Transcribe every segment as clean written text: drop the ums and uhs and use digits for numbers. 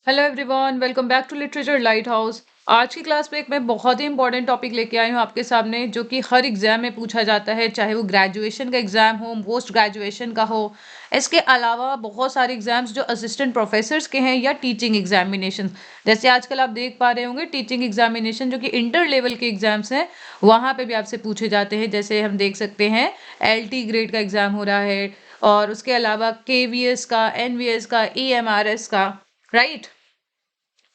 Hello everyone, welcome back to Literature Lighthouse. आज की class में एक मैं बहुत ही इंपॉर्टेंट टॉपिक लेके आई हूँ आपके सामने, जो कि हर एग्जाम में पूछा जाता है, चाहे वो ग्रेजुएशन का एग्जाम हो, पोस्ट ग्रेजुएशन का हो। इसके अलावा बहुत सारे एग्जाम्स जो असिस्टेंट प्रोफेसर्स के हैं या टीचिंग एग्जामिनेशन, जैसे आजकल आप देख पा रहे होंगे टीचिंग एग्जामिनेशन जो कि इंटर लेवल के एग्जाम्स हैं, वहाँ पे भी आपसे पूछे जाते हैं। जैसे हम देख सकते हैं LT ग्रेड का एग्जाम हो रहा है, और उसके अलावा KVS का, NVS का, EMRS का, राइट।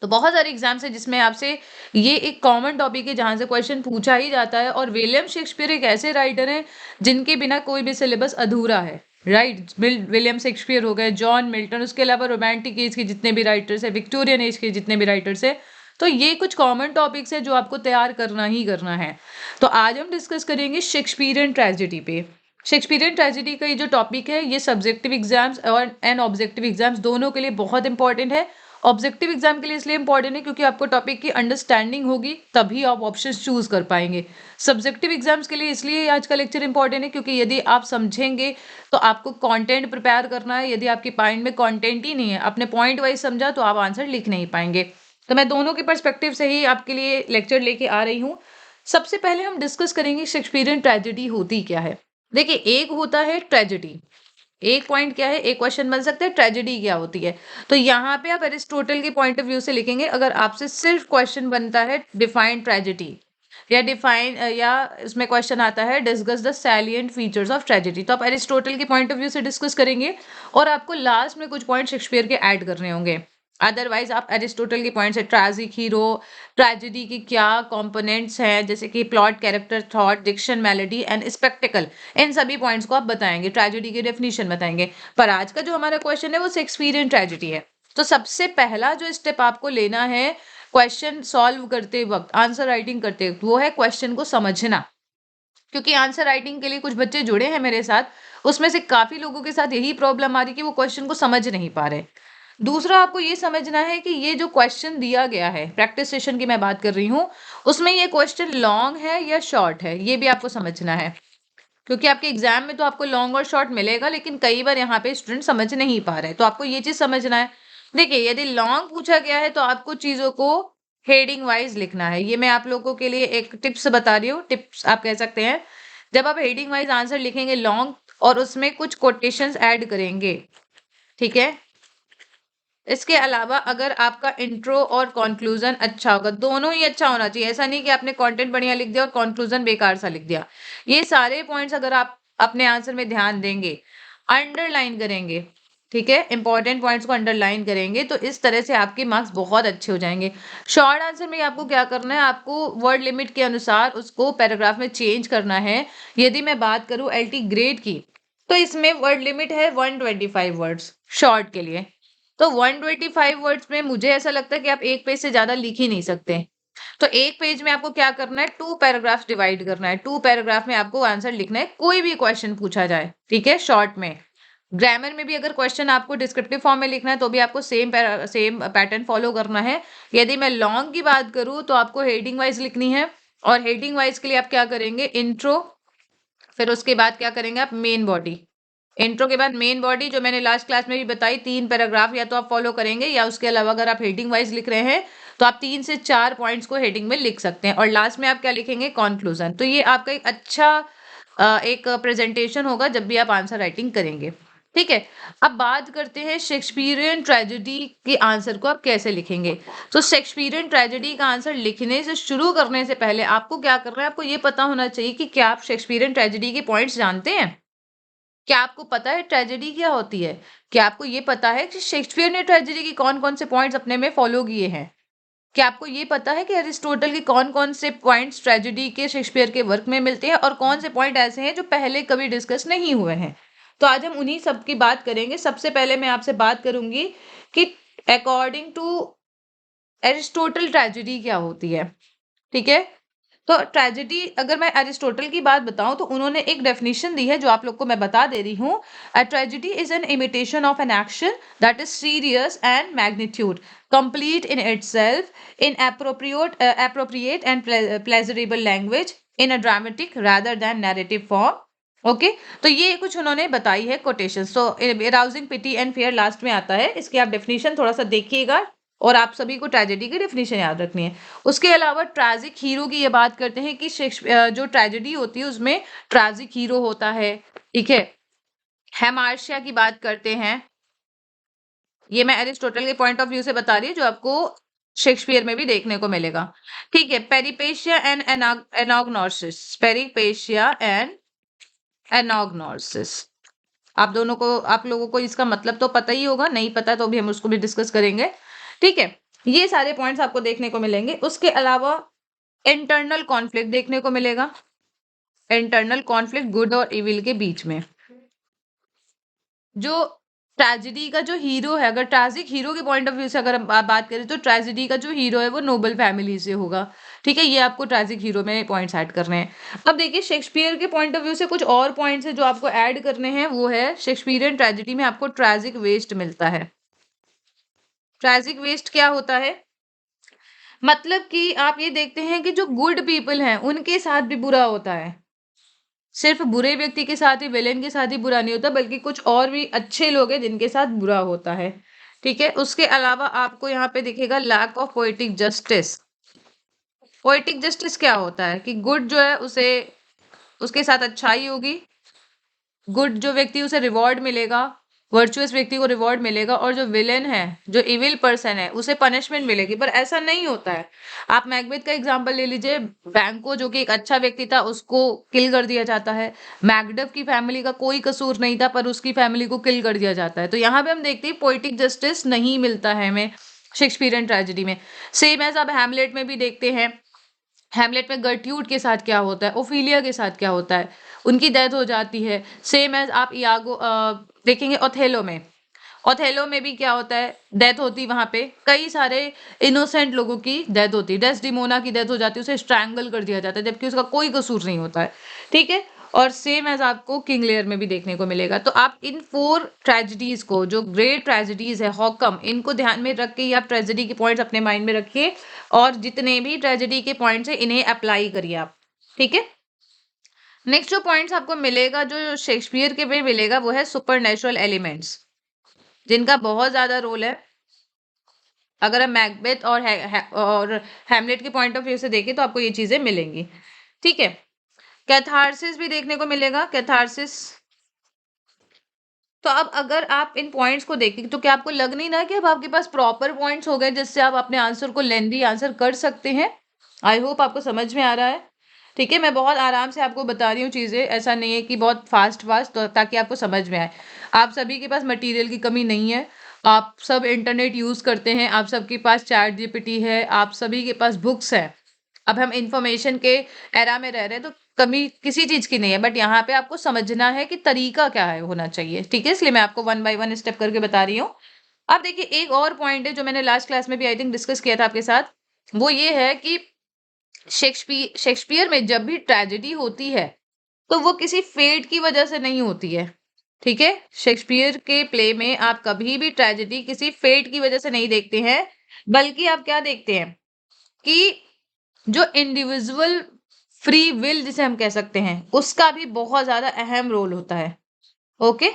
तो बहुत सारे एग्जाम्स हैं जिसमें आपसे ये एक कॉमन टॉपिक है जहां से क्वेश्चन पूछा ही जाता है। और विलियम शेक्सपियर एक ऐसे राइटर हैं जिनके बिना कोई भी सिलेबस अधूरा है, राइट। विलियम शेक्सपियर हो गए, जॉन मिल्टन, उसके अलावा रोमांटिक एज के जितने भी राइटर्स हैं, विक्टोरियन एज के जितने भी राइटर्स हैं। तो ये कुछ कॉमन टॉपिक्स है जो आपको तैयार करना ही करना है। तो आज हम डिस्कस करेंगे शेक्सपियरियन ट्रेजेडी पे। शेक्सपियरियन ट्रेजेडी का ये जो टॉपिक है, ये सब्जेक्टिव एग्जाम्स और एंड ऑब्जेक्टिव एग्जाम्स दोनों के लिए बहुत इंपॉर्टेंट है। ऑब्जेक्टिव एग्जाम के लिए इसलिए इंपॉर्टेंट है क्योंकि आपको टॉपिक की अंडरस्टैंडिंग होगी, तभी आप ऑप्शंस चूज कर पाएंगे। सब्जेक्टिव एग्जाम्स के लिए इसलिए आज का लेक्चर इंपॉर्टेंट है क्योंकि यदि आप समझेंगे तो आपको कंटेंट प्रिपेयर करना है। यदि आपके माइंड में कंटेंट ही नहीं है, अपने पॉइंट वाइज समझा, तो आप आंसर लिख नहीं पाएंगे। तो मैं दोनों के पर्सपेक्टिव से ही आपके लिए लेक्चर लेके आ रही हूँ। सबसे पहले हम डिस्कस करेंगे शेक्सपियरियन ट्रेजेडी होती क्या है। देखिए, एक होता है ट्रेजेडी। एक पॉइंट क्या है, एक क्वेश्चन बन सकता है ट्रेजेडी क्या होती है। तो यहाँ पे आप एरिस्टोटल के पॉइंट ऑफ व्यू से लिखेंगे। अगर आपसे सिर्फ क्वेश्चन बनता है डिफाइन ट्रेजेडी, या डिफाइन, या इसमें क्वेश्चन आता है discuss the salient features of tragedy, तो आप एरिस्टोटल के पॉइंट ऑफ व्यू से डिस्कस करेंगे और आपको लास्ट में कुछ पॉइंट शेक्सपियर के ऐड करने होंगे। अदरवाइज आप एरिस्टोटल के पॉइंट से ट्रेजिक हीरो, ट्रेजेडी की क्या कंपोनेंट्स हैं, जैसे कि plot, character, thought, diction, melody and spectacle, इन सभी पॉइंट्स को आप बताएंगे, ट्रेजेडी की डेफिनेशन बताएंगे। पर आज का जो हमारा क्वेश्चन है वो शेक्सपियरियन ट्रेजेडी है। तो सबसे पहला जो स्टेप आपको लेना है क्वेश्चन सॉल्व करते वक्त, आंसर राइटिंग करते वक्त, वो है क्वेश्चन को समझना। क्योंकि आंसर राइटिंग के लिए कुछ बच्चे जुड़े हैं मेरे साथ, उसमें से काफी लोगों के साथ यही प्रॉब्लम आ रही कि वो क्वेश्चन को समझ नहीं पा रहे। दूसरा, आपको ये समझना है कि ये जो क्वेश्चन दिया गया है, प्रैक्टिस सेशन की मैं बात कर रही हूँ, उसमें ये क्वेश्चन लॉन्ग है या शॉर्ट है, ये भी आपको समझना है। क्योंकि आपके एग्जाम में तो आपको लॉन्ग और शॉर्ट मिलेगा, लेकिन कई बार यहाँ पे स्टूडेंट समझ नहीं पा रहे, तो आपको ये चीज समझना है। देखिए, यदि लॉन्ग पूछा गया है तो आपको चीजों को हेडिंग वाइज लिखना है। ये मैं आप लोगों के लिए एक टिप्स बता रही हूँ, टिप्स आप कह सकते हैं। जब आप हेडिंग वाइज आंसर लिखेंगे लॉन्ग, और उसमें कुछ कोटेशंस ऐड करेंगे, ठीक है। इसके अलावा अगर आपका इंट्रो और कंक्लूजन अच्छा होगा, दोनों ही अच्छा होना चाहिए। ऐसा नहीं कि आपने कंटेंट बढ़िया लिख दिया और कंक्लूजन बेकार सा लिख दिया। ये सारे पॉइंट्स अगर आप अपने आंसर में ध्यान देंगे, अंडरलाइन करेंगे, ठीक है, इंपॉर्टेंट पॉइंट्स को अंडरलाइन करेंगे, तो इस तरह से आपके मार्क्स बहुत अच्छे हो जाएंगे। शॉर्ट आंसर में आपको क्या करना है, आपको वर्ड लिमिट के अनुसार उसको पैराग्राफ में चेंज करना है। यदि मैं बात करूं LT ग्रेड की, तो इसमें वर्ड लिमिट है 125 वर्ड्स शॉर्ट के लिए। तो 125 वर्ड्स में मुझे ऐसा लगता है कि आप एक पेज से ज्यादा लिख ही नहीं सकते। तो एक पेज में आपको क्या करना है, 2 पैराग्राफ डिवाइड करना है। 2 पैराग्राफ में आपको आंसर लिखना है, कोई भी क्वेश्चन पूछा जाए, ठीक है, शॉर्ट में। ग्रामर में भी अगर क्वेश्चन आपको डिस्क्रिप्टिव फॉर्म में लिखना है तो भी आपको सेम पैटर्न फॉलो करना है। यदि मैं लॉन्ग की बात करूं तो आपको हेडिंग वाइज लिखनी है, और हेडिंग वाइज के लिए आप क्या करेंगे, इंट्रो, फिर उसके बाद क्या करेंगे आप, मेन बॉडी। इंट्रो के बाद मेन बॉडी, जो मैंने लास्ट क्लास में भी बताई, 3 पैराग्राफ या तो आप फॉलो करेंगे, या उसके अलावा अगर आप हेडिंग वाइज लिख रहे हैं तो आप 3 से 4 पॉइंट्स को हेडिंग में लिख सकते हैं, और लास्ट में आप क्या लिखेंगे, कंक्लूजन। तो ये आपका एक अच्छा एक प्रेजेंटेशन होगा जब भी आप आंसर राइटिंग करेंगे, ठीक है। अब बात करते हैं शेक्सपियरियन ट्रेजेडी के आंसर को आप कैसे लिखेंगे। तो शेक्सपियरियन ट्रेजेडी का आंसर लिखने से शुरू करने से पहले आपको क्या करना है, आपको ये पता होना चाहिए कि क्या आप शेक्सपियरियन ट्रेजेडी के पॉइंट्स जानते हैं। क्या आपको पता है ट्रेजेडी क्या होती है? क्या आपको ये पता है कि शेक्सपियर ने ट्रेजेडी के कौन-कौन से पॉइंट्स अपने में फॉलो किए हैं? क्या आपको ये पता है कि अरिस्टोटल के कौन-कौन से पॉइंट्स ट्रेजेडी के शेक्सपियर के वर्क में मिलते हैं, और कौन से पॉइंट ऐसे हैं जो पहले कभी डिस्कस नहीं हुए हैं? तो आज हम उन्हीं सब की बात करेंगे। सबसे पहले मैं आपसे बात करूंगी कि अकॉर्डिंग टू एरिस्टोटल ट्रेजेडी क्या होती है, ठीक है। तो ट्रेजेडी, अगर मैं अरिस्टोटल की बात बताऊं तो उन्होंने एक डेफिनेशन दी है जो आप लोग को मैं बता दे रही हूं। A tragedy is an imitation of an action that is serious and magnitude, complete in itself, in appropriate and pleasurable language, in a dramatic rather than narrative form। Okay, तो ये कुछ उन्होंने बताई है quotation. So arousing pity and fear last में आता है, इसकी आप डेफिनेशन थोड़ा सा देखिएगा, और आप सभी को ट्रेजेडी की डेफिनेशन याद रखनी है। उसके अलावा ट्रेजिक हीरो की ये बात करते हैं कि जो ट्रेजेडी होती है उसमें ट्रेजिक हीरो होता है, ठीक है। हेमार्शिया की बात करते हैं, ये मैं एरिस्टोटल के पॉइंट ऑफ व्यू से बता रही हूँ जो आपको शेक्सपियर में भी देखने को मिलेगा, ठीक है। पेरिपेशिया एंड एनाग्नोसिस, पेरिपेशिया एंड एनाग्नोसिस, आप लोगों को इसका मतलब तो पता ही होगा, नहीं पता तो भी हम उसको भी डिस्कस करेंगे, ठीक है। ये सारे पॉइंट्स आपको देखने को मिलेंगे। उसके अलावा इंटरनल कॉन्फ्लिक्ट देखने को मिलेगा, इंटरनल कॉन्फ्लिक्ट गुड और इविल के बीच में। जो ट्रेजेडी का जो हीरो है, अगर ट्रेजिक हीरो के पॉइंट ऑफ व्यू से अगर हम बात करें तो ट्रेजेडी का जो हीरो है वो नोबल फैमिली से होगा, ठीक है। ये आपको ट्रेजिक हीरो में पॉइंट्स ऐड करने हैं। अब देखिए शेक्सपियर के पॉइंट ऑफ व्यू से कुछ और पॉइंट्स है जो आपको ऐड करने हैं, वो है शेक्सपियरियन ट्रेजेडी में आपको ट्रेजिक वेस्ट मिलता है। ट्रेजिक वेस्ट क्या होता है, मतलब कि आप ये देखते हैं कि जो गुड पीपल हैं उनके साथ भी बुरा होता है। सिर्फ बुरे व्यक्ति के साथ ही, विलेन के साथ ही बुरा नहीं होता, बल्कि कुछ और भी अच्छे लोग हैं जिनके साथ बुरा होता है, ठीक है। उसके अलावा आपको यहाँ पे दिखेगा lack of poetic justice. Poetic justice क्या होता है कि गुड जो है उसे, उसके साथ अच्छाई होगी, गुड जो व्यक्ति उसे रिवॉर्ड मिलेगा, वर्चुअस व्यक्ति को रिवॉर्ड मिलेगा, और जो विलेन है, जो इविल पर्सन है, उसे पनिशमेंट मिलेगी। पर ऐसा नहीं होता है। आप मैकबेथ का एग्जांपल ले लीजिए, बैंको जो कि एक अच्छा व्यक्ति था उसको किल कर दिया जाता है। मैकडफ की फैमिली का कोई कसूर नहीं था पर उसकी फैमिली को किल कर दिया जाता है। तो यहाँ पे हम देखते हैं पोइटिक जस्टिस नहीं मिलता है हमें शेक्सपियरियन ट्रेजेडी में। सेम एज आप हैमलेट में भी देखते हैं, हैमलेट में गर्ट्यूड के साथ क्या होता है, ओफिलिया के साथ क्या होता है, उनकी डेथ हो जाती है। सेम एज आप यागो देखेंगे ओथेलो में, ओथेलो में भी क्या होता है, डेथ होती है। वहां पे कई सारे इनोसेंट लोगों की डेथ होती है। डेस्डिमोना की डेथ हो जाती है, उसे स्ट्रैंगल कर दिया जाता है जबकि उसका कोई कसूर नहीं होता है, ठीक है। और सेम एज आपको किंग लेयर में भी देखने को मिलेगा। तो आप इन 4 ट्रेजेडीज को, जो ग्रेट ट्रेजेडीज है हॉकम, इनको ध्यान में रख के ही आप ट्रेजेडी के पॉइंट्स अपने माइंड में रखिए और जितने भी ट्रेजेडी के पॉइंट्स है इन्हें अप्लाई करिए आप, ठीक है। नेक्स्ट जो पॉइंट्स आपको मिलेगा, जो शेक्सपियर के में मिलेगा, वो है सुपरनेचुरल एलिमेंट्स, जिनका बहुत ज्यादा रोल है। अगर हम मैकबेथ और हैमलेट के पॉइंट ऑफ व्यू से देखें तो आपको ये चीजें मिलेंगी, ठीक है। कैथारसिस भी देखने को मिलेगा, कैथारसिस। तो अब अगर आप इन पॉइंट्स को देखें तो क्या आपको लग नहीं रहा कि अब आपके पास प्रॉपर पॉइंट्स हो गए जिससे आप अपने आंसर को लेंदी आंसर कर सकते हैं। आई होप आपको समझ में आ रहा है, ठीक है। मैं बहुत आराम से आपको बता रही हूँ चीजें, ऐसा नहीं है कि बहुत फास्ट फास्ट, तो ताकि आपको समझ में आए। आप सभी के पास मटेरियल की कमी नहीं है, आप सब इंटरनेट यूज करते हैं, आप सबके पास चैट जीपीटी है, आप सभी के पास बुक्स है। अब हम इंफॉर्मेशन के एरा में रह रहे हैं तो कमी किसी चीज की नहीं है, बट यहाँ पे आपको समझना है कि तरीका क्या है होना चाहिए, ठीक है। इसलिए मैं आपको 1 बाय 1 स्टेप करके बता रही हूँ। अब देखिए एक और पॉइंट है जो मैंने लास्ट क्लास में भी आई थिंक डिस्कस किया था आपके साथ, वो ये है कि शेक्सपियर में जब भी ट्रेजेडी होती है तो वो किसी फेट की वजह से नहीं होती है, ठीक है। शेक्सपियर के प्ले में आप कभी भी ट्रेजेडी किसी फेट की वजह से नहीं देखते हैं, बल्कि आप क्या देखते हैं कि जो इंडिविजुअल फ्री विल जिसे हम कह सकते हैं उसका भी बहुत ज्यादा अहम रोल होता है, ओके।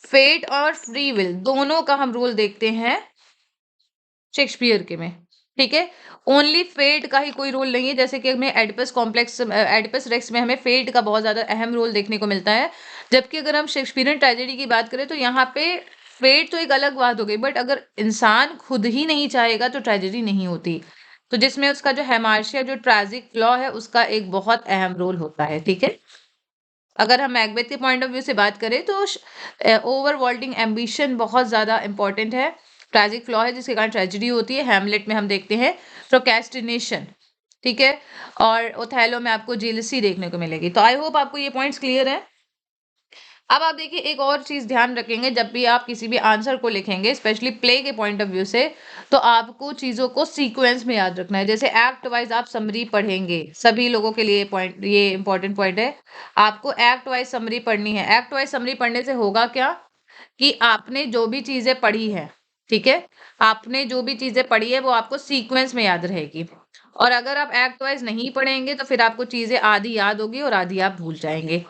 फेट और फ्री विल दोनों का हम रोल देखते हैं शेक्सपियर के में, ठीक है। ओनली फेट का ही कोई रोल नहीं है, जैसे कि हमें एडिपस रेक्स में हमें फेट का बहुत ज्यादा अहम रोल देखने को मिलता है। जबकि अगर हम शेक्सपियरियन ट्रेजेडी की बात करें तो यहाँ पे फेट तो एक अलग बात हो गई, बट अगर इंसान खुद ही नहीं चाहेगा तो ट्रेजेडी नहीं होती। तो जिसमें उसका जो हेमार्शिया, जो ट्रेजिक फ्लॉ है, उसका एक बहुत अहम रोल होता है, ठीक है। अगर हम मैकबेथ के पॉइंट ऑफ व्यू से बात करें तो ओवरवर्ल्डिंग एम्बिशन बहुत ज्यादा इंपॉर्टेंट है, ट्रेजिक फ्लॉ है जिसके कारण ट्रेजेडी होती है। हैमलेट में हम देखते हैं प्रोक्रेस्टिनेशन, ठीक है। और ओथेलो में आपको जेलसी देखने को मिलेगी। तो आई होप आपको ये पॉइंट्स क्लियर है। अब आप देखिए एक और चीज ध्यान रखेंगे, जब भी आप किसी भी आंसर को लिखेंगे स्पेशली प्ले के पॉइंट ऑफ व्यू से, तो आपको चीजों को सीक्वेंस में याद रखना है। जैसे एक्ट वाइज आप समरी पढ़ेंगे, सभी लोगों के लिए पॉइंट, ये इंपॉर्टेंट पॉइंट है, आपको एक्ट वाइज समरी पढ़नी है। एक्ट वाइज समरी पढ़ने से होगा क्या कि आपने जो भी चीजें पढ़ी है, ठीक है, आपने जो भी चीजें पढ़ी है वो आपको सीक्वेंस में याद रहेगी। और अगर आप एक्ट वाइज नहीं पढ़ेंगे तो फिर आपको चीजें आधी याद होगी और आधी आप भूल जाएंगे।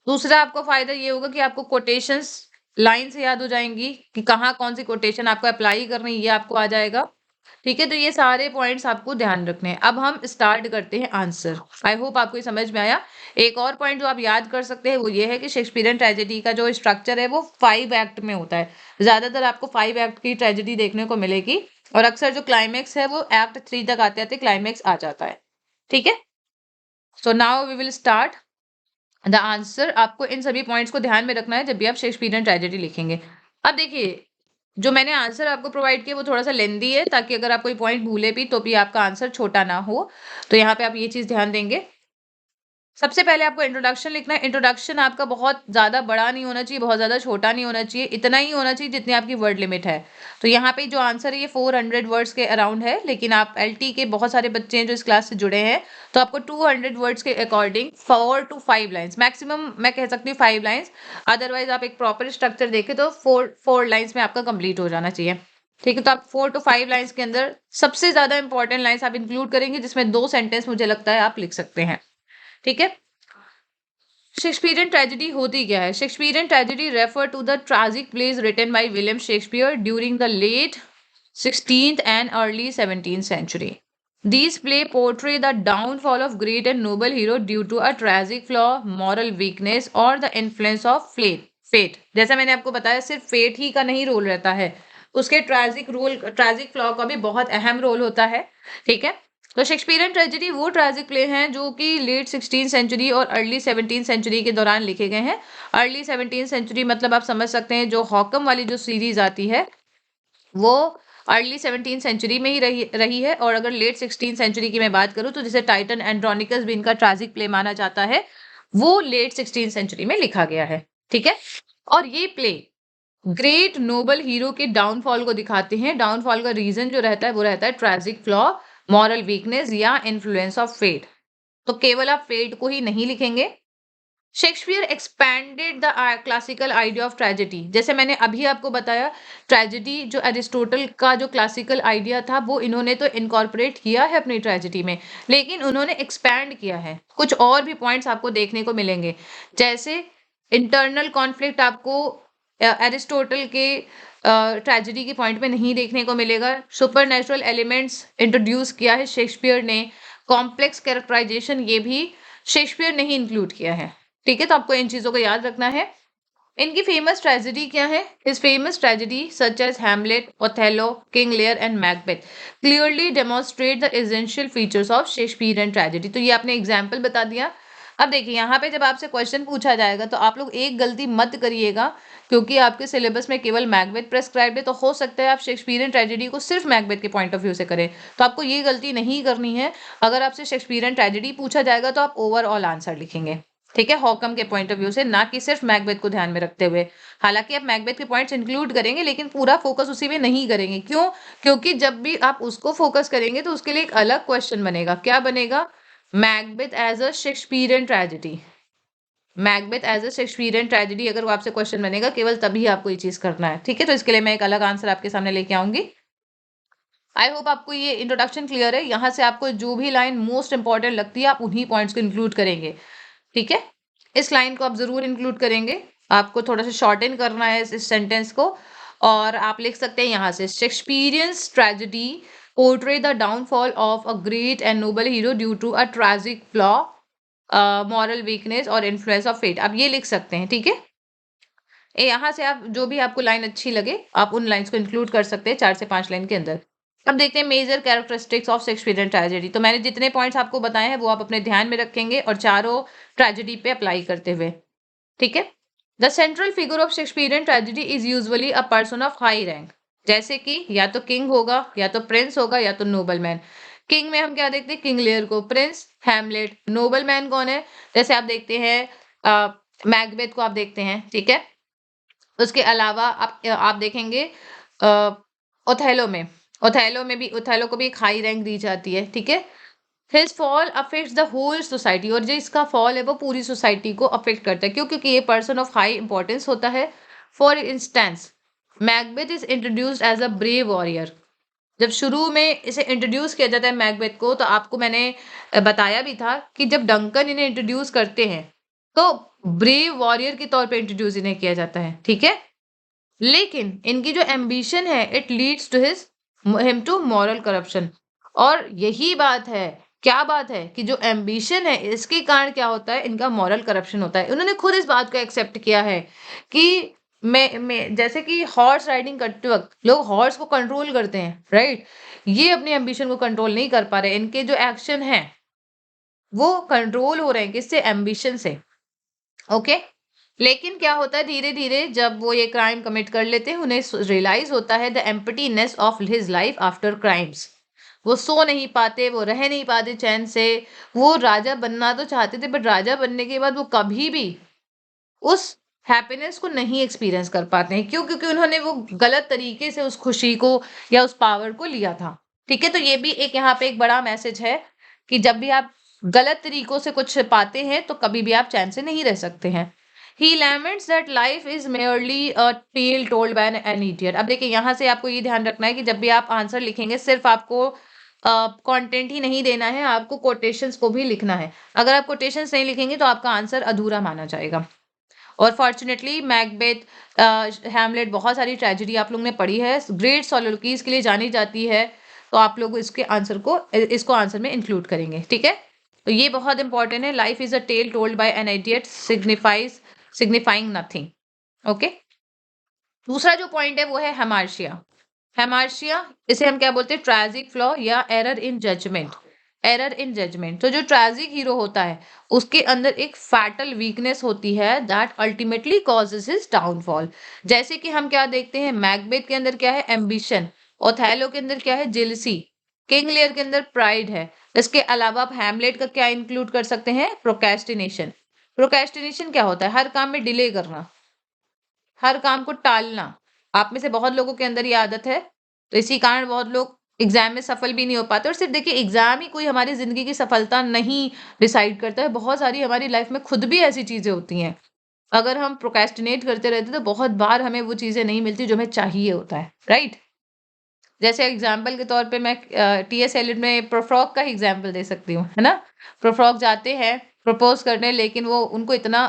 दूसरा आपको फायदा ये होगा कि आपको कोटेशंस लाइन से याद हो जाएंगी कि कहाँ कौन सी कोटेशन आपको अप्लाई करनी है, ये आपको आ जाएगा। ठीक है, तो ये सारे पॉइंट्स आपको ध्यान रखने हैं। अब हम स्टार्ट करते हैं आंसर। आई होप आपको ये समझ में आया। एक और पॉइंट जो आप याद कर सकते हैं वो ये है कि शेक्सपियरियन ट्रेजेडी का जो स्ट्रक्चर है वो 5 एक्ट में होता है। ज्यादातर आपको 5 एक्ट की ट्रेजेडी देखने को मिलेगी और अक्सर जो क्लाइमेक्स है वो एक्ट 3 तक आते आते क्लाइमेक्स आ जाता है। ठीक है, so now we will start the answer. आपको इन सभी पॉइंट्स को ध्यान में रखना है जब भी आप शेक्सपियरियन ट्रेजेडी लिखेंगे। अब देखिए, जो मैंने आंसर आपको प्रोवाइड किया वो थोड़ा सा लेंदी है, ताकि अगर आप कोई पॉइंट भूले भी तो भी आपका आंसर छोटा ना हो। तो यहाँ पे आप ये चीज ध्यान देंगे। सबसे पहले आपको इंट्रोडक्शन लिखना है। इंट्रोडक्शन आपका बहुत ज्यादा बड़ा नहीं होना चाहिए, बहुत ज्यादा छोटा नहीं होना चाहिए, इतना ही होना चाहिए जितनी आपकी वर्ड लिमिट है। तो यहाँ पे जो आंसर है ये 400 वर्ड्स के अराउंड है, लेकिन आप एलटी के बहुत सारे बच्चे हैं जो इस क्लास से जुड़े हैं, तो आपको 200 वर्ड्स के अकॉर्डिंग 4 to 5 लाइन्स मैक्सिमम, मैं कह सकती हूँ 5 लाइन्स। अदरवाइज आप एक प्रॉपर स्ट्रक्चर देखें तो 4 लाइन्स में आपका कंप्लीट हो जाना चाहिए। ठीक है, तो आप 4 to 5 लाइन्स के अंदर सबसे ज्यादा इंपॉर्टेंट लाइन्स आप इंक्लूड करेंगे, जिसमें 2 सेंटेंस मुझे लगता है आप लिख सकते हैं। ठीक है, शेक्सपियरियन ट्रेजेडी होती क्या है? Shakespearean tragedy refer to the tragic plays written by William Shakespeare during the late 16th and early 17th century. These play portray the downfall of great and noble hero due to a tragic flaw, moral weakness or the influence of fate. जैसा मैंने आपको बताया, सिर्फ fate he का नहीं role रहता है, उसके ट्रैजिक फ्लॉ का भी बहुत अहम रोल होता है। ठीक है, तो शेक्सपियरियन ट्रेजेडी वो ट्रैजिक प्ले हैं जो कि लेट 16th सेंचुरी और अर्ली 17th सेंचुरी के दौरान लिखे गए हैं। अर्ली 17th सेंचुरी मतलब आप समझ सकते हैं जो हॉकम वाली जो सीरीज आती है वो अर्ली 17th सेंचुरी में ही रही है। और अगर लेट 16th सेंचुरी की मैं बात करूं तो जिसे टाइटन एंड्रोनिकस भी इनका ट्रैजिक प्ले माना जाता है, वो लेट 16th सेंचुरी में लिखा गया है। ठीक है, और ये प्ले ग्रेट नोबल हीरो के डाउनफॉल को दिखाते हैं। डाउनफॉल का रीजन जो रहता है वो रहता है ट्रैजिक फ्लॉ, मॉरल वीकनेस या इन्फ्लुएंस ऑफ फेट। तो केवल आप फेट को ही नहीं लिखेंगे। Shakespeare expanded the classical idea of tragedy. जैसे मैंने अभी आपको बताया, ट्रेजेडी जो एरिस्टोटल का जो क्लासिकल आइडिया था वो इन्होंने तो इनकॉर्पोरेट किया है अपनी ट्रेजेडी में, लेकिन उन्होंने एक्सपैंड किया है। कुछ और भी पॉइंट्स आपको देखने को मिलेंगे, जैसे इंटरनल कॉन्फ्लिक्ट आपको एरिस्टोटल के ट्रेजेडी के पॉइंट में नहीं देखने को मिलेगा। सुपर एलिमेंट्स इंट्रोड्यूस किया है शेक्सपियर ने। कॉम्प्लेक्स कैरेक्टराइजेशन ये भी शेक्सपियर ने ही इंक्लूड किया है। ठीक है, तो आपको इन चीजों को याद रखना है। इनकी फेमस ट्रेजेडी क्या है? His famous tragedy such as Hamlet, Othello, King Lear and Macbeth clearly demonstrate the essential features of Shakespearean tragedy. तो ये आपने एग्जाम्पल बता दिया। अब देखिए, यहाँ पे जब आपसे क्वेश्चन पूछा जाएगा तो आप लोग एक गलती मत करिएगा, क्योंकि आपके सिलेबस में केवल मैकबेथ प्रेस्क्राइब्ड है, तो हो सकता है आप शेक्सपियरियन ट्रेजेडी को सिर्फ मैकबेथ के पॉइंट ऑफ व्यू से करें। तो आपको ये गलती नहीं करनी है। अगर आपसे शेक्सपियरियन ट्रेजेडी पूछा जाएगा तो आप ओवरऑल आंसर लिखेंगे। ठीक है, हॉकम के पॉइंट ऑफ व्यू से, ना कि सिर्फ मैकबेथ को ध्यान में रखते हुए। हालांकि आप मैकबेथ के पॉइंट्स इंक्लूड करेंगे, लेकिन पूरा फोकस उसी में नहीं करेंगे। क्यों? क्योंकि जब भी आप उसको फोकस करेंगे तो उसके लिए एक अलग क्वेश्चन बनेगा। क्या बनेगा? Macbeth as a Shakespearean tragedy. Macbeth as a Shakespearean tragedy अगर वो आपसे क्वेश्चन बनेगा, केवल तभी आपको ये चीज करना है। ठीक है, तो इसके लिए मैं एक अलग आंसर आपके सामने लेके आऊंगी। आई होप आपको ये इंट्रोडक्शन क्लियर है। यहाँ से आपको जो भी लाइन मोस्ट इंपॉर्टेंट लगती है आप उन्हीं पॉइंट्स को इंक्लूड करेंगे। ठीक है, इस लाइन को आप जरूर इंक्लूड करेंगे। आपको थोड़ा सा शॉर्टन करना है इस सेंटेंस को, और आप लिख सकते हैं यहाँ से, Shakespearean tragedy portray the downfall of a great and noble hero due to a tragic flaw, moral weakness और इन्फ्लुएंस ऑफ फेट। आप ये लिख सकते हैं। ठीक है, यहाँ से आप जो भी आपको लाइन अच्छी लगे आप उन लाइन्स को इंक्लूड कर सकते हैं 4 से 5 लाइन के अंदर। अब देखते हैं major characteristics of Shakespearean tragedy. तो मैंने जितने पॉइंट्स आपको बताए हैं वो आप अपने ध्यान में रखेंगे और चारों ट्रेजेडी पे अप्लाई करते हुए। ठीक है, the central figure of Shakespearean tragedy is usually a person of high rank. जैसे कि या तो किंग होगा, या तो प्रिंस होगा, या तो नोबल मैन। किंग में हम क्या देखते हैं? किंग लियर को। Prince Hamlet. नोबल मैन कौन है? जैसे आप देखते हैं मैकबेथ को आप देखते हैं। ठीक है, उसके अलावा आप देखेंगे ओथेलो में। ओथेलो को भी एक हाई रैंक दी जाती है। ठीक है, his fall affects the whole society, और जो इसका फॉल है वो पूरी सोसाइटी को अफेक्ट करता है। क्यों? क्योंकि ये पर्सन ऑफ हाई इंपॉर्टेंस होता है। For instance, Macbeth is introduced as a brave warrior. जब शुरू में इसे इंट्रोड्यूस किया जाता है मैकबेथ को, तो आपको मैंने बताया भी था कि जब डंकन इन्हें इंट्रोड्यूस करते हैं तो ब्रेव वॉरियर के तौर पे इंट्रोड्यूस इन्हें किया जाता है। ठीक है, लेकिन इनकी जो एम्बिशन है it leads to him to moral corruption. और यही बात है, क्या बात है कि जो एम्बिशन है इसके कारण क्या होता है, इनका मॉरल करप्शन होता है। उन्होंने खुद इस बात को एक्सेप्ट किया है कि मैं जैसे कि हॉर्स राइडिंग करते वक्त लोग हॉर्स को कंट्रोल करते हैं, राइट? ये अपनी एम्बिशन को कंट्रोल नहीं कर पा रहे, इनके जो एक्शन है वो कंट्रोल हो रहे हैं किससे, एम्बिशन से। ओके। लेकिन क्या होता है, धीरे धीरे जब वो ये क्राइम कमिट कर लेते हैं उन्हें रियलाइज होता है the emptiness of his life after crimes. वो सो नहीं पाते, वो रह नहीं पाते चैन से। वो राजा बनना तो चाहते थे, बट राजा बनने के बाद वो कभी भी उस हैप्पीनेस को नहीं एक्सपीरियंस कर पाते हैं। क्यों? क्योंकि उन्होंने वो गलत तरीके से उस खुशी को या उस पावर को लिया था। ठीक है, तो ये भी एक यहाँ पे एक बड़ा मैसेज है कि जब भी आप गलत तरीकों से कुछ पाते हैं तो कभी भी आप चैन से नहीं रह सकते हैं। He laments that life is merely a tale told by an idiot। अब देखिए यहाँ से आपको ये ध्यान रखना है कि जब भी आप आंसर लिखेंगे सिर्फ आपको कंटेंट ही नहीं देना है, आपको कोटेशंस को भी लिखना है। अगर आप कोटेशंस नहीं लिखेंगे तो आपका आंसर अधूरा माना जाएगा। और फॉर्चुनेटली मैकबेथ, हैमलेट, बहुत सारी ट्रेजेडी आप लोगों ने पढ़ी है, ग्रेट सोलोकीज के लिए जानी जाती है। तो आप लोग इसके आंसर को इसको आंसर में इंक्लूड करेंगे। ठीक है, तो ये बहुत इंपॉर्टेंट है। Life is a tale told by an idiot signifying nothing. Okay. दूसरा जो पॉइंट है वो है हेमार्शिया। हेमार्शिया, इसे हम क्या बोलते हैं, ट्रेजिक फ्लॉ या error in judgement. Error in judgement, तो जो ट्रेजिक हीरो होता है उसके अंदर एक फैटल वीकनेस होती है that ultimately causes his downfall. जैसे कि हम क्या देखते हैं, मैकबेथ के अंदर क्या है, एम्बिशन। ओथेलो के अंदर क्या है, जेलसी। किंग लियर के अंदर प्राइड है। इसके अलावा आप हैमलेट का क्या इंक्लूड कर सकते हैं, प्रोक्रेस्टिनेशन। प्रोक्रेस्टिनेशन क्या होता है, हर काम में डिले करना, हर काम को टालना। आप में से बहुत लोगों के अंदर ये आदत है, तो इसी कारण बहुत लोग एग्जाम में सफल भी नहीं हो पाते। और सिर्फ देखिए एग्जाम ही कोई हमारी जिंदगी की सफलता नहीं डिसाइड करता है, बहुत सारी हमारी लाइफ में खुद भी ऐसी चीजें होती हैं। अगर हम प्रोक्रेस्टिनेट करते रहते तो बहुत बार हमें वो चीजें नहीं मिलती जो हमें चाहिए होता है, राइट? जैसे एग्जाम्पल के तौर पे मैं टीएस एलिट में प्रोफ्रॉक का ही एग्जाम्पल दे सकती हूँ, है ना? प्रोफ्रॉक जाते हैं प्रपोज करने, लेकिन वो उनको इतना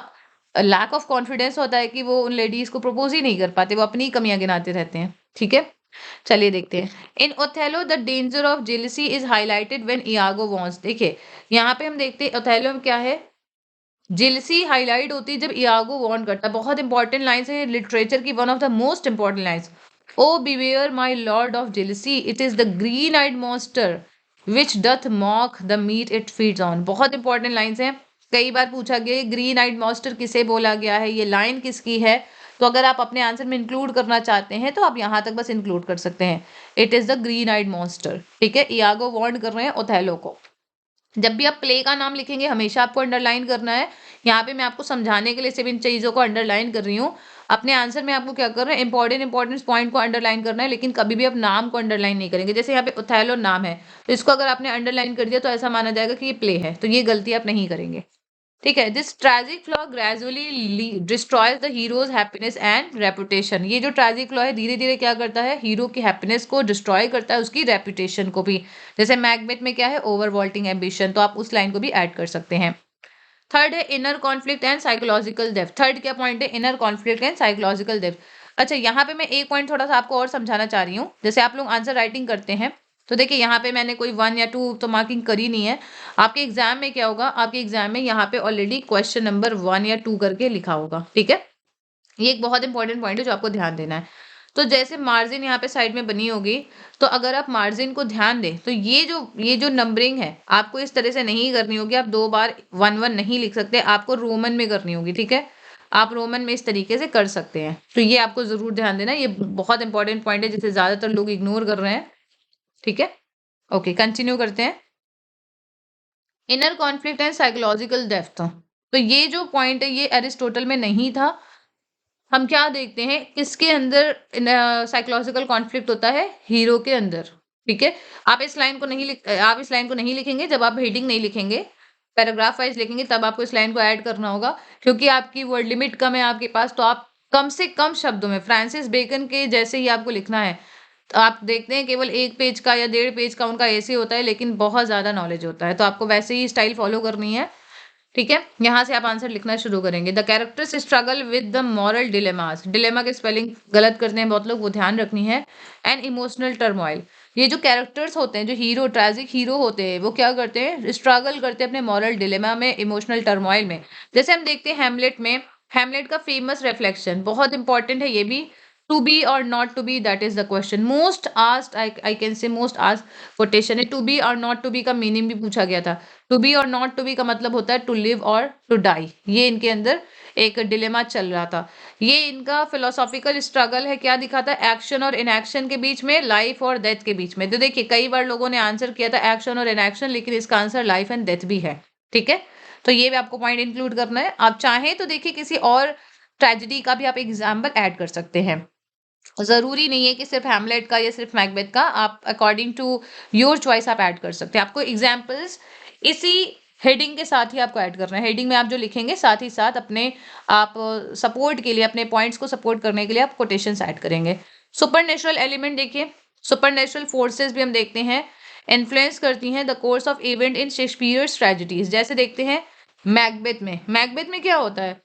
लैक ऑफ कॉन्फिडेंस होता है कि वो उन लेडीज को प्रपोज ही नहीं कर पाते, वो अपनी कमियां गिनाते रहते हैं। ठीक है, चलिए देखते हैं। In Othello the danger of jealousy is highlighted when Iago wants. देखिए यहाँ पे हम देखते हैं ओथेलो में क्या है, जेलसी हाईलाइट होती है जब इयागो वार्न करता है। बहुत इंपॉर्टेंट लाइन्स है लिटरेचर की, one of the most important lines. O beware my lord of jealousy, it is the green eyed monster which doth mock the meat it feeds on. बहुत important lines हैं, कई बार पूछा गया green eyed monster किसे बोला गया है, ये लाइन किसकी है। तो अगर आप अपने आंसर में इंक्लूड करना चाहते हैं तो आप यहाँ तक बस इंक्लूड कर सकते हैं, it is the green eyed monster. ठीक है, इयागो वार्न कर रहे हैं ओथेलो को। जब भी आप प्ले का नाम लिखेंगे हमेशा आपको अंडरलाइन करना है। यहाँ पे मैं आपको समझाने के लिए सिर्फ इन चीज़ों को अंडरलाइन कर रही हूँ। अपने आंसर में आपको क्या कर रहे हैं, इंपॉर्टेंट पॉइंट को अंडरलाइन करना है, लेकिन कभी भी आप नाम को अंडरलाइन नहीं करेंगे। जैसे यहाँ पे ओथेलो नाम है, तो इसको अगर आपने अंडरलाइन कर दिया तो ऐसा माना जाएगा कि ये प्ले है, तो ये गलती आप नहीं करेंगे। ठीक है, this tragic flaw gradually destroys the heroes happiness and reputation. ये जो ट्रैजिक फ्लॉ है धीरे धीरे क्या करता है, हीरो की हैप्पीनेस को डिस्ट्रॉय करता है, उसकी रेपुटेशन को भी। जैसे मैकबेथ में क्या है, ओवरवॉल्टिंग एम्बिशन, तो आप उस लाइन को भी ऐड कर सकते हैं। थर्ड है inner conflict and psychological depth. Third क्या पॉइंट है, inner conflict and psychological depth. अच्छा, यहाँ पे मैं एक पॉइंट थोड़ा सा आपको और समझाना चाह रही हूँ। जैसे आप लोग आंसर राइटिंग करते हैं तो देखिए यहाँ पे मैंने कोई 1 या 2 तो मार्किंग करी नहीं है। आपके एग्जाम में क्या होगा, आपके एग्जाम में यहाँ पे ऑलरेडी क्वेश्चन नंबर 1 या 2 करके लिखा होगा। ठीक है, ये एक बहुत इंपॉर्टेंट पॉइंट है जो आपको ध्यान देना है। तो जैसे मार्जिन यहाँ पे साइड में बनी होगी, तो अगर आप मार्जिन को ध्यान दें तो ये जो नंबरिंग है आपको इस तरह से नहीं करनी होगी। आप 2 बार 1 1 नहीं लिख सकते, आपको रोमन में करनी होगी। ठीक है, आप रोमन में इस तरीके से कर सकते हैं, तो ये आपको जरूर ध्यान देना। ये बहुत इंपॉर्टेंट पॉइंट है जिसे ज्यादातर लोग इग्नोर कर रहे हैं। ठीक है, ओके, कंटिन्यू करते हैं। Inner conflict and psychological depth, तो ये जो पॉइंट है ये एरिस्टोटल में नहीं था। हम क्या देखते हैं, किसके अंदर साइकोलॉजिकल कॉन्फ्लिक्ट होता है, हीरो के अंदर। ठीक है, आप इस लाइन को नहीं लिखेंगे जब आप हेडिंग नहीं लिखेंगे, पैराग्राफ वाइज लिखेंगे तब आपको इस लाइन को ऐड करना होगा, क्योंकि आपकी वर्ड लिमिट कम है आपके पास। तो आप कम से कम शब्दों में फ्रांसिस बेकन के जैसे ही आपको लिखना है। तो आप देखते हैं केवल 1 पेज का या 1.5 पेज का उनका ऐसे होता है, लेकिन बहुत ज्यादा नॉलेज होता है, तो आपको वैसे ही स्टाइल फॉलो करनी है। ठीक है, यहाँ से आप आंसर लिखना शुरू करेंगे। The characters struggle with the moral dilemmas, dilemma के स्पेलिंग गलत करते हैं बहुत लोग, वो ध्यान रखनी है। एंड इमोशनल टर्मोइल, ये जो कैरेक्टर्स होते हैं, जो हीरो ट्रेजिक हीरो होते हैं, वो क्या करते हैं, स्ट्रगल करते हैं अपने मॉरल डिलेमा में, इमोशनल टर्मोइल में। जैसे हम देखते हैं हैमलेट में, हैमलेट का फेमस रिफ्लेक्शन बहुत इंपॉर्टेंट है ये भी, टू बी और not to be, that is the question most asked, I can say most asked question है। टू बी और नॉट टू बी का मीनिंग भी पूछा गया था। टू बी और नॉट टू बी का मतलब होता है टू लिव और टू डाई, ये इनके अंदर एक डिलेमा चल रहा था। ये इनका फिलोसॉफिकल स्ट्रगल है, क्या दिखा था, एक्शन और इनएक्शन के बीच में, लाइफ और डेथ के बीच में। तो देखिए कई बार लोगों ने आंसर किया था एक्शन और इनएक्शन, लेकिन इसका आंसर लाइफ एंड डेथ भी है। ठीक है, तो ये भी आपको पॉइंट इंक्लूड करना है। आप चाहें तो देखिए किसी और ट्रेजेडी का भी आप एग्जाम्पल ऐड कर सकते हैं, जरूरी नहीं है कि सिर्फ हैमलेट का या सिर्फ मैकबेथ का, आप अकॉर्डिंग टू योर चॉइस आप ऐड कर सकते हैं। आपको एग्जाम्पल्स इसी हेडिंग के साथ ही आपको ऐड करना है। हेडिंग में आप जो लिखेंगे साथ ही साथ अपने आप सपोर्ट के लिए, अपने पॉइंट्स को सपोर्ट करने के लिए आप कोटेशंस ऐड करेंगे। सुपर नेचुरल एलिमेंट देखिए, सुपर नेचुरल फोर्सेस भी हम देखते हैं इन्फ्लुएंस करती हैं the course of event in Shakespeare's tragedies. जैसे देखते हैं मैकबेथ में, मैकबेथ में क्या होता है,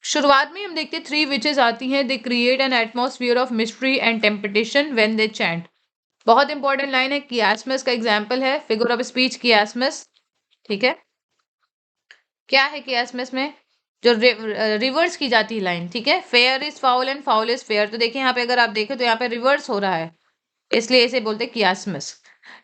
शुरुआत में हम देखते हैं 3 विचेस आती हैं, they create an atmosphere of mystery and temptation when they chant. बहुत इंपॉर्टेंट लाइन है, कियासमस का एग्जांपल है, फिगर ऑफ स्पीच कियासमस। ठीक है, क्या है कियासमस में, जो रिवर्स की जाती है लाइन। ठीक है, fair is foul and foul is fair, तो देखिए यहाँ पे अगर आप देखें तो यहाँ पे रिवर्स हो रहा है, इसलिए इसे बोलते हैं कियासमस।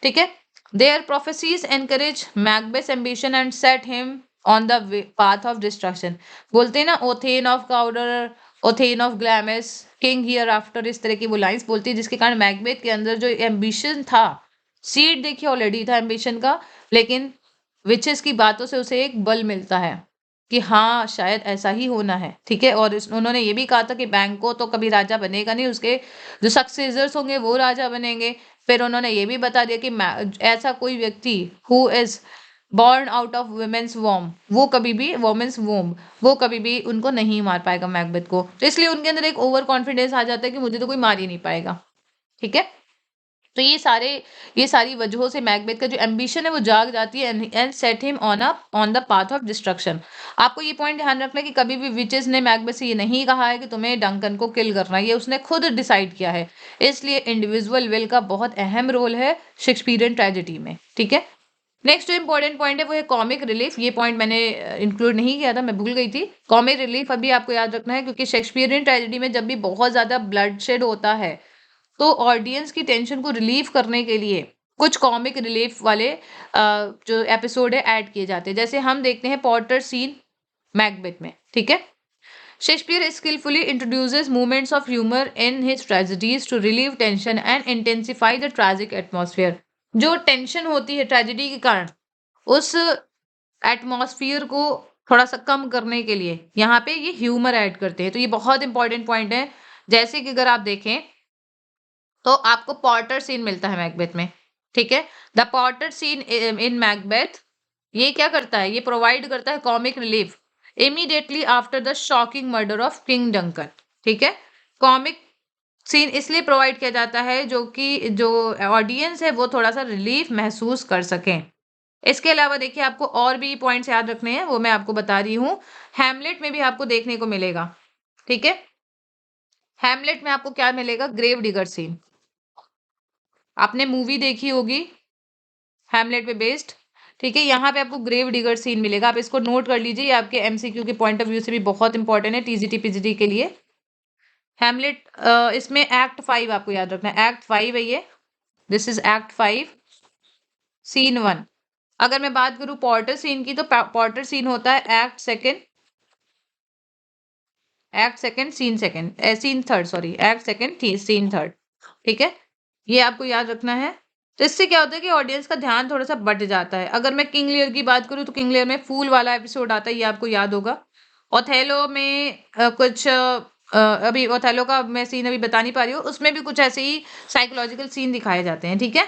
ठीक है, their prophecies encourage Macbeth ambition and set him on the path of destruction. बोलते हैं ना, thane of Cawdor, thane of Glamis, king hereafter, इस तरह की वो लाइंस बोलती है, जिसके कारण मैकबेथ के अंदर जो एम्बिशन था, सीड देखिए ऑलरेडी था एम्बिशन का, लेकिन विचेस की बातों से उसे एक बल मिलता है कि हाँ शायद ऐसा ही होना है। ठीक है, और उन्होंने ये भी कहा था कि बैंको तो कभी राजा बनेगा नहीं, उसके जो सक्सेसर्स होंगे वो राजा बनेंगे। फिर उन्होंने ये भी बता दिया कि ऐसा कोई व्यक्ति who is born out of women's womb, वो कभी भी वुमेन्स वोम, वो कभी भी उनको नहीं मार पाएगा मैकबेथ को। तो इसलिए उनके अंदर एक ओवर कॉन्फिडेंस आ जाता है कि मुझे तो कोई मार ही नहीं पाएगा। ठीक है, तो ये सारी वजहों से मैकबेथ का जो एम्बिशन है वो जाग जाती है and set him on the path of destruction. आपको ये पॉइंट ध्यान रखना है कि कभी भी विचेस ने मैकबेथ से ये नहीं कहा है कि तुम्हें डंकन को किल करना है, ये उसने खुद डिसाइड किया है। इसलिए इंडिविजुअल विल का बहुत अहम रोल है शेक्सपियरियन ट्रेजेडी में। ठीक है, नेक्स्ट जो इंपॉर्टेंट पॉइंट है वो है कॉमिक रिलीफ। ये पॉइंट मैंने इंक्लूड नहीं किया था, मैं भूल गई थी। कॉमिक रिलीफ अभी आपको याद रखना है, क्योंकि शेक्सपियरियन ट्रेजेडी में जब भी बहुत ज्यादा ब्लड शेड होता है तो ऑडियंस की टेंशन को रिलीव करने के लिए कुछ कॉमिक रिलीफ वाले जो एपिसोड है ऐड किए जाते हैं। जैसे हम देखते हैं पॉटर सीन मैकबेथ में। ठीक है, Shakespeare skillfully introduces moments of humor in his tragedies to relieve tension and intensify the tragic atmosphere। जो टेंशन होती है ट्रेजेडी के कारण, उस एटमॉस्फियर को थोड़ा सा कम करने के लिए यहाँ पे ये ह्यूमर ऐड करते हैं। तो ये बहुत इंपॉर्टेंट पॉइंट है। जैसे कि अगर आप देखें तो आपको पॉटर सीन मिलता है मैकबेथ में। ठीक है, the Potter seen in Macbeth ये क्या करता है, ये प्रोवाइड करता है comic relief immediately after the shocking murder of king Duncan. ठीक है, कॉमिक सीन इसलिए प्रोवाइड किया जाता है जो कि जो ऑडियंस है वो थोड़ा सा रिलीफ महसूस कर सकें। इसके अलावा देखिए आपको और भी पॉइंट्स याद रखने हैं, वो मैं आपको बता रही हूँ। हैमलेट में भी आपको देखने को मिलेगा। ठीक है, हैमलेट में आपको क्या मिलेगा, ग्रेव डिगर सीन। आपने मूवी देखी होगी हैमलेट पे बेस्ड। ठीक है, यहाँ पे आपको ग्रेव डिगर सीन मिलेगा, आप इसको नोट कर लीजिए, ये आपके एमसीक्यू के पॉइंट ऑफ व्यू से भी बहुत इंपॉर्टेंट है, टीजीटी पीजीटी के लिए। हैमलेट इसमें एक्ट 5 आपको याद रखना है, एक्ट 5 है ये, दिस इज एक्ट 5 सीन 1। अगर मैं बात करूं पॉर्टर सीन की, तो पॉर्टर सीन होता है act second scene second, scene third, sorry act second scene third. ठीक है, ये आपको याद रखना है। तो इससे क्या होता है कि ऑडियंस का ध्यान थोड़ा सा बट जाता है। अगर मैं किंग लियर की बात करूं तो किंग लियर में फूल वाला एपिसोड आता है, ये आपको याद होगा। ओथेलो में अभी ओथेलो का मैं सीन अभी बता नहीं पा रही हूँ, उसमें भी कुछ ऐसे ही साइकोलॉजिकल सीन दिखाए जाते हैं। ठीक है,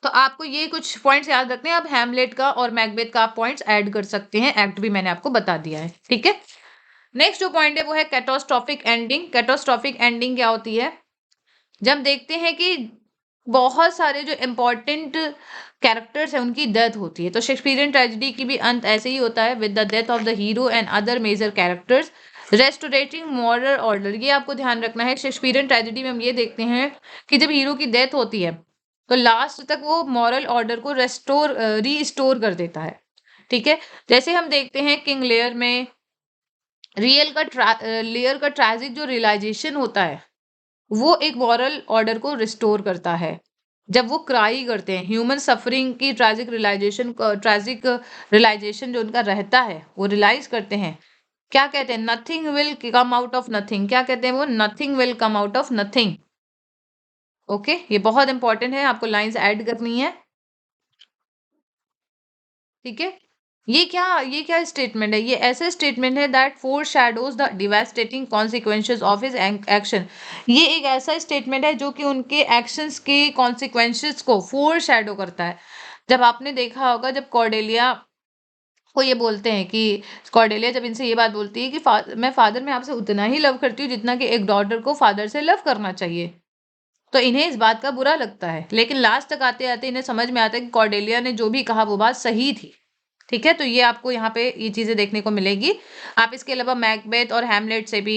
तो आपको ये कुछ पॉइंट्स याद रखने हैं। आप हैमलेट का और मैकबेथ का आप पॉइंट्स ऐड कर सकते हैं, एक्ट भी मैंने आपको बता दिया है। ठीक है, नेक्स्ट जो पॉइंट है वो है कैटास्ट्रोफिक एंडिंग। कैटास्ट्रोफिक एंडिंग क्या होती है, जब देखते हैं कि बहुत सारे जो इम्पोर्टेंट कैरेक्टर्स हैं उनकी डेथ होती है। तो शेक्सपियरियन ट्रेजेडी की भी अंत ऐसे ही होता है, with the death of the hero and other major characters restoring moral order. ये आपको ध्यान रखना है। शेक्सपियरियन ट्रेजेडी में हम ये देखते हैं कि जब हीरो की डेथ होती है तो लास्ट तक वो मॉरल ऑर्डर को रीस्टोर कर देता है। ठीक है, जैसे हम देखते हैं किंग लेयर में लेयर का ट्रैजिक जो रियलाइजेशन होता है वो एक मॉरल ऑर्डर को रिस्टोर करता है। जब वो क्राई करते हैं, ह्यूमन सफरिंग की ट्रैजिक रियलाइजेशन जो उनका रहता है, वो रियलाइज करते हैं। क्या कहते हैं? Nothing will come out of nothing. क्या कहते हैं वो? Nothing will come out of nothing. Okay, ये बहुत इंपॉर्टेंट है, आपको लाइंस ऐड करनी है। ठीक है, ये क्या स्टेटमेंट है? ये ऐसा स्टेटमेंट है that foreshadows the devastating consequences of his action. ये एक ऐसा स्टेटमेंट है जो कि उनके एक्शंस के कॉन्सिक्वेंसेस को फोरशैडो करता है। जब आपने देखा होगा, जब कॉर्डेलिया को ये बोलते हैं कि कॉर्डेलिया जब इनसे ये बात बोलती है कि मैं फादर में आपसे उतना ही लव करती हूँ जितना कि एक डॉटर को फादर से लव करना चाहिए, तो इन्हें इस बात का बुरा लगता है। लेकिन लास्ट तक आते आते इन्हें समझ में आता है कि कॉर्डेलिया ने जो भी कहा वो बात सही थी। ठीक है, तो ये आपको यहाँ पे ये चीजें देखने को मिलेगी। आप इसके अलावा मैकबेथ और हैमलेट से भी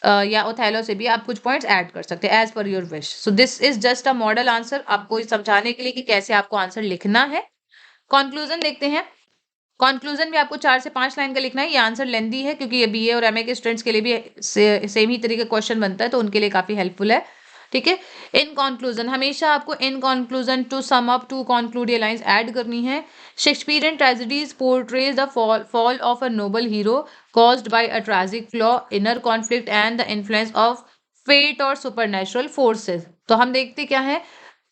या ओथेलो से भी आप कुछ पॉइंट्स ऐड कर सकते हैं as per your wish. So this is just a model answer, आपको समझाने के लिए कि कैसे आपको आंसर लिखना है। कंक्लूजन देखते हैं। कंक्लूजन भी आपको 4 से 5 लाइन का लिखना है। ये आंसर लेंदी है क्योंकि ये बीए और एमए के स्टूडेंट्स के लिए भी सेम ही तरीके का क्वेश्चन बनता है, तो उनके लिए काफी हेल्पफुल है। ठीक है, इन कंक्लूजन हमेशा आपको in conclusion to sum up to conclude ये लाइंस ऐड करनी है। Shakespearean tragedies portrays the fall of a noble hero caused by a tragic flaw, inner conflict and the influence of fate और supernatural forces। तो हम देखते क्या है,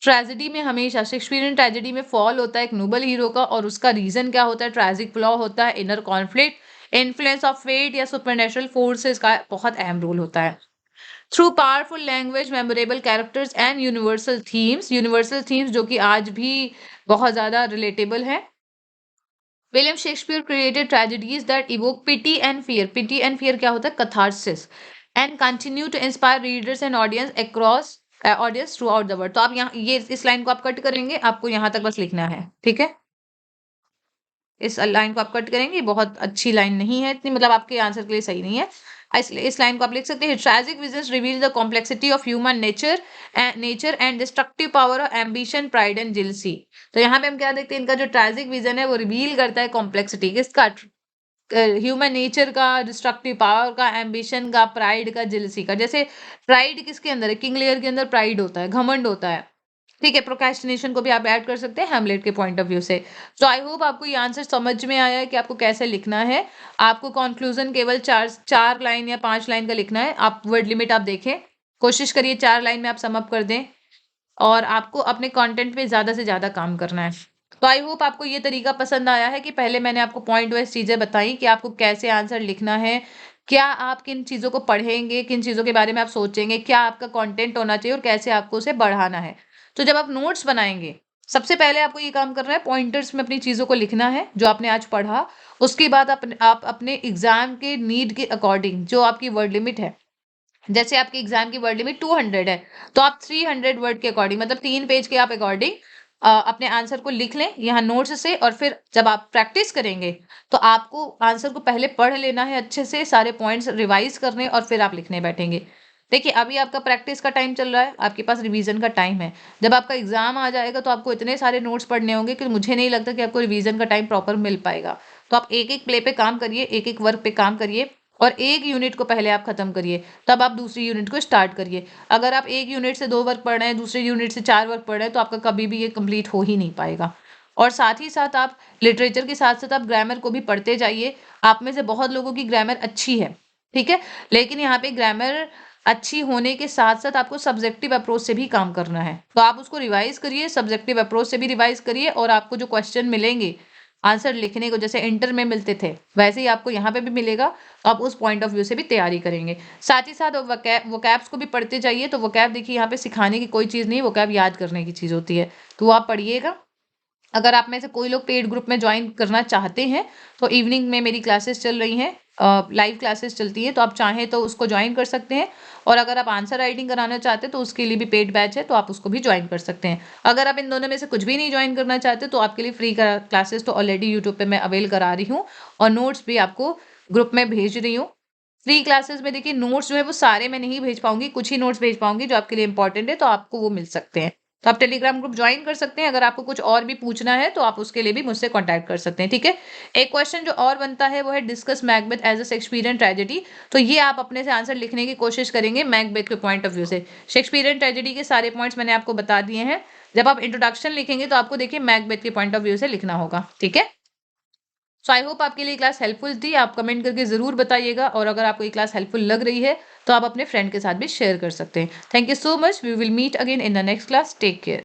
tragedy में हमेशा शेक्सपियरियन ट्रेजेडी में फॉल होता है एक नोबल हीरो का, और उसका रीजन क्या होता है? ट्रैजिक फ्लॉ होता है, inner conflict, influence of fate या सुपरनेचुरल फोर्सेस का बहुत अहम रोल होता है। Through powerful language, memorable characters and universal themes जो कि आज भी बहुत ज्यादा रिलेटेबल है। William Shakespeare created tragedies that evoke pity and fear. Pity and fear क्या होता है? Catharsis. And continue to inspire readers and audience throughout the world. तो आप यहाँ ये इस लाइन को आप कट करेंगे, आपको यहाँ तक बस लिखना है। ठीक है, इस लाइन को आप कट करेंगे, बहुत अच्छी लाइन नहीं है इतनी, मतलब आपके आंसर के लिए सही नहीं है, इसलिए इस लाइन को आप लिख सकते हैं। Tragic visions reveal the complexity of human nature and destructive power of ambition, pride and jealousy. तो यहाँ पे हम क्या देखते हैं, इनका जो ट्रैजिक विजन है वो रिवील करता है कॉम्प्लेक्सिटी किसका? ह्यूमन नेचर का, डिस्ट्रक्टिव पावर का, एम्बिशन का, प्राइड का, जेलसी का। जैसे प्राइड किसके अंदर है? किंग लेयर के अंदर प्राइड होता है, घमंड होता है। ठीक है, प्रोक्रेस्टिनेशन को भी आप ऐड कर सकते हैं हैमलेट के पॉइंट ऑफ व्यू से। तो आई होप आपको ये आंसर समझ में आया है कि आपको कैसे लिखना है। आपको कंक्लूजन केवल 4 लाइन या 5 लाइन का लिखना है। आप वर्ड लिमिट आप देखें, कोशिश करिए 4 लाइन में आप सम अप कर दें, और आपको अपने कंटेंट पे ज़्यादा से ज़्यादा काम करना है। तो आई होप आपको ये तरीका पसंद आया है कि पहले मैंने आपको पॉइंट वाइज चीज़ें बताई कि आपको कैसे आंसर लिखना है, क्या आप किन चीज़ों को पढ़ेंगे, किन चीज़ों के बारे में आप सोचेंगे, क्या आपका कंटेंट होना चाहिए और कैसे आपको उसे बढ़ाना है। तो जब आप नोट्स बनाएंगे, सबसे पहले आपको ये काम करना है, पॉइंटर्स में अपनी चीज़ों को लिखना है जो आपने आज पढ़ा। उसके बाद आप अपने एग्जाम के नीड के अकॉर्डिंग जो आपकी वर्ड लिमिट है, जैसे आपके एग्जाम की वर्ड लिमिट 200 है, तो आप 300 वर्ड के अकॉर्डिंग, मतलब 3 पेज के आप अकॉर्डिंग अपने आंसर को लिख लें यहाँ नोट्स से। और फिर जब आप प्रैक्टिस करेंगे तो आपको आंसर को पहले पढ़ लेना है अच्छे से, सारे पॉइंट्स रिवाइज करने, और फिर आप लिखने बैठेंगे। देखिए, अभी आपका प्रैक्टिस का टाइम चल रहा है, आपके पास रिवीजन का टाइम है। जब आपका एग्जाम आ जाएगा तो आपको इतने सारे नोट्स पढ़ने होंगे कि मुझे नहीं लगता कि आपको रिवीजन का टाइम प्रॉपर मिल पाएगा। तो आप एक एक प्ले पे काम करिए, एक एक वर्क पे काम करिए, और एक यूनिट को पहले आप खत्म करिए, तब आप दूसरी यूनिट को स्टार्ट करिए। अगर आप एक यूनिट से 2 वर्क पढ़ रहे हैं, दूसरी यूनिट से 4 वर्क पढ़ रहे हैं, तो आपका कभी भी ये कंप्लीट हो ही नहीं पाएगा। और साथ ही साथ आप लिटरेचर के साथ साथ आप ग्रामर को भी पढ़ते जाइए। आप में से बहुत लोगों की ग्रामर अच्छी है, ठीक है, लेकिन यहाँ पे ग्रामर अच्छी होने के साथ साथ आपको सब्जेक्टिव अप्रोच से भी काम करना है। तो आप उसको रिवाइज करिए, सब्जेक्टिव अप्रोच से भी रिवाइज करिए, और आपको जो क्वेश्चन मिलेंगे आंसर लिखने को, जैसे इंटर में मिलते थे वैसे ही आपको यहाँ पे भी मिलेगा। तो आप उस पॉइंट ऑफ व्यू से भी तैयारी करेंगे। साथ ही साथ वोकैब्स को भी पढ़ते जाइए। तो वोकैब देखिए, यहाँ पे सिखाने की कोई चीज़ नहीं, वोकैब याद करने की चीज़ होती है। तो वो आप पढ़िएगा। अगर आप में से कोई लोग पेड ग्रुप में ज्वाइन करना चाहते हैं तो इवनिंग में मेरी क्लासेस चल रही हैं, लाइव क्लासेस चलती हैं, तो आप चाहें तो उसको ज्वाइन कर सकते हैं। और अगर आप आंसर राइटिंग कराना चाहते हैं तो उसके लिए भी पेड बैच है, तो आप उसको भी ज्वाइन कर सकते हैं। अगर आप इन दोनों में से कुछ भी नहीं ज्वाइन करना चाहते तो आपके लिए फ्री क्लासेस तो ऑलरेडी यूट्यूब पे मैं अवेल करा रही हूँ और नोट्स भी आपको ग्रुप में भेज रही हूँ। फ्री क्लासेस में देखिए नोट्स जो है वो सारे मैं नहीं भेज पाऊंगी, कुछ ही नोट्स भेज पाऊंगी जो आपके लिए इंपॉर्टेंट है, तो आपको वो मिल सकते हैं। तो आप टेलीग्राम ग्रुप ज्वाइन कर सकते हैं। अगर आपको कुछ और भी पूछना है तो आप उसके लिए भी मुझसे कांटेक्ट कर सकते हैं, ठीक है। एक क्वेश्चन जो और बनता है वो है discuss Macbeth as a Shakespearean tragedy. तो ये आप अपने से आंसर लिखने की कोशिश करेंगे मैकबेथ के पॉइंट ऑफ व्यू से। शेक्सपियरियन ट्रेजेडी के सारे पॉइंट्स मैंने आपको बता दिए हैं। जब आप इंट्रोडक्शन लिखेंगे तो आपको देखिए मैकबेथ के पॉइंट ऑफ व्यू से लिखना होगा, ठीक है। सो आई होप आपके लिए क्लास हेल्पफुल थी। आप कमेंट करके ज़रूर बताइएगा और अगर आपको ये क्लास हेल्पफुल लग रही है तो आप अपने फ्रेंड के साथ भी शेयर कर सकते हैं। Thank you so much. We will meet again in the next class. Take care.